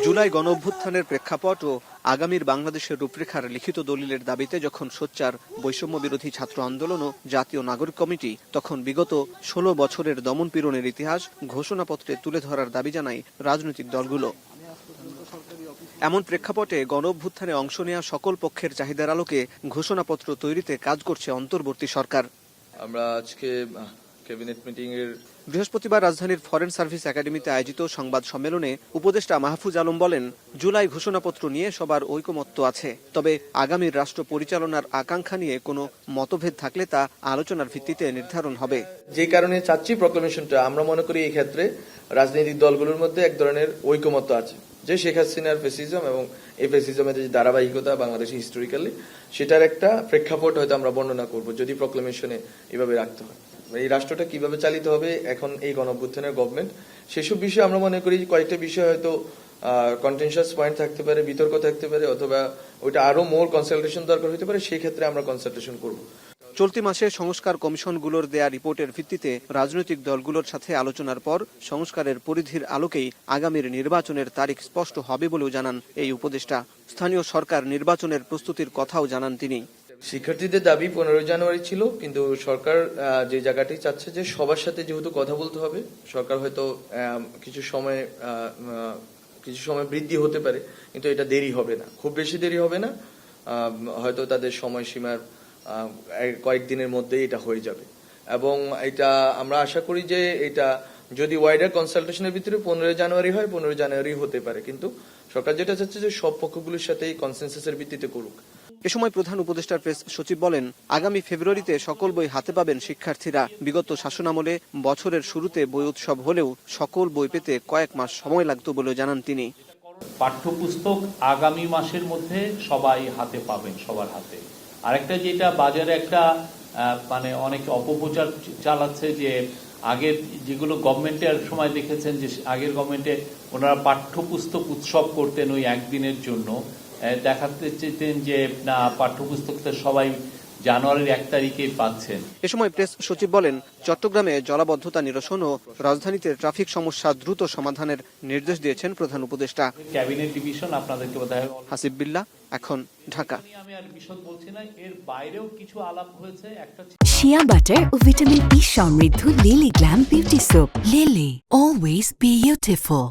জুলাই গণঅভ্যুত্থানের প্রেক্ষাপট ও আগামীর বাংলাদেশের রূপরেখার লিখিত দলিলের দাবিতে যখন সোচ্চার বৈষম্য বিরোধী ছাত্র আন্দোলন ও জাতীয় নাগরিক কমিটি, তখন বিগত ১৬ বছরের দমনপীড়নের ইতিহাস ঘোষণাপত্রে তুলে ধরার দাবি জানায় রাজনৈতিক দলগুলো। এমন প্রেক্ষাপটে গণঅভ্যুত্থানে অংশ নেওয়া সকল পক্ষের চাহিদার আলোকে ঘোষণাপত্র তৈরিতে কাজ করছে অন্তর্বর্তী সরকার। আমরা আজকে ক্যাবিনেট মিটিং এর বৃহস্পতিবার রাজধানীর ফরেন সার্ভিস একাডেমিতে আয়োজিত সংবাদ সম্মেলনে উপদেষ্টা মাহফুজ আলম বলেন, জুলাই ঘোষণাপত্র নিয়ে সবার ঐকমত্য আছে, তবে আগামীর রাষ্ট্র পরিচালনার আকাঙ্ক্ষা নিয়ে কোনো মতভেদ থাকলে তা আলোচনার ভিত্তিতে নির্ধারণ হবে। যে কারণে চাচ্ছি প্রক্লেমেশনটা, আমরা মনে করি এই ক্ষেত্রে রাজনৈতিক দলগুলোর মধ্যে এক ধরনের ঐকমত্য আছে যে শেখ হাসিনার ফ্যাসিজম এবং এই ফ্যাসিজমের যে ধারাবাহিকতা বাংলাদেশে হিস্টোরিক্যালি, সেটার একটা প্রেক্ষাপট হয়তো আমরা বর্ণনা করব যদি প্রক্লেমেশনে এভাবে রাখতে হয়। এই রাষ্ট্রটা কিভাবে চালিত হবে এখন এই গণঅভ্যুত্থানের গভর্নমেন্ট, সেসব বিষয়ে আমরা মনে করি কয়েকটা বিষয় হয়তো কন্টেনশাস পয়েন্ট থাকতে পারে, বিতর্ক থাকতে পারে, অথবা ওইটা আরো মোর কনসালটেশন দরকার হতে পারে, সেই ক্ষেত্রে আমরা কনসালটেশন করব। চলতি মাসে সংস্কার কমিশনগুলোর দেয়া রিপোর্টের ভিত্তিতে রাজনৈতিক দলগুলোর সাথে আলোচনার পর সংস্কারের পরিধির আলোকেই আগামীর নির্বাচনের তারিখ স্পষ্ট হবে বলেও জানান এই উপদেষ্টা। স্থানীয় সরকার নির্বাচনের প্রস্তুতির কথাও জানান তিনি। শিক্ষার্থীদের দাবি 15 জানুয়ারি ছিল, কিন্তু সরকার যে জায়গাটি চাচ্ছে যে সবার সাথে যেহেতু কথা বলতে হবে, সরকার হয়তো কিছু সময় বৃদ্ধি হতে পারে, কিন্তু এটা দেরি হবে না, খুব বেশি দেরি হবে না, হয়তো তাদের সময়সীমার কয়েকদিনের মধ্যেই এটা হয়ে যাবে। এবং এটা আমরা আশা করি যে এটা যদি ওয়াইডার কনসালটেশনের ভিতরে 15 জানুয়ারি হয়, 15 জানুয়ারি হতে পারে, কিন্তু সরকার যেটা চাচ্ছে যে সব পক্ষগুলোর সাথেই কনসেনসাসের ভিত্তিতে করুক। এ সময় প্রধান উপদেষ্টার প্রেস সচিব বলেন, আগামী ফেব্রুয়ারিতে সকল বই হাতে পাবেন শিক্ষার্থীরা। বিগত শাসনামলে বছরের শুরুতে বই উৎসব হলেও সকল বই পেতে কয়েক মাস সময় লাগতো বলে জানান তিনি। পাঠ্যপুস্তক আগামী মাসের মধ্যে সবাই হাতে পাবেন, সবার হাতে। আরেকটা যেটা বাজারে একটা মানে অনেকে অপপ্রচার চালাচ্ছে যে আগের যেগুলো গভর্নমেন্টের সময় দেখেছেন যে আগের গভর্নমেন্টে ওনারা পাঠ্যপুস্তক উৎসব করতেন ওই একদিনের জন্য, দেখাতে চেতেন যে না পাঠ্যপুস্তকটা সবাই জানুয়ারির 1 তারিখেই পাচ্ছেন। এ সময় প্রেস সচিব বলেন, চট্টগ্রামে জলাবদ্ধতা নিরসন ও রাজধানীতে ট্রাফিক সমস্যা দ্রুত সমাধানের নির্দেশ দিয়েছেন প্রধান উপদেষ্টা। ক্যাবিনেট ডিভিশন আপনাদেরকে বোধহয় হাসিব বিল্লাহ, এখন ঢাকা। আমি আর বিশদ বলছি না, এর বাইরেও কিছু আলাপ হয়েছে। একটা শিয়া বাটার ও ভিটামিন ই সমৃদ্ধ lily glam beauty soap. Lily, always beautiful.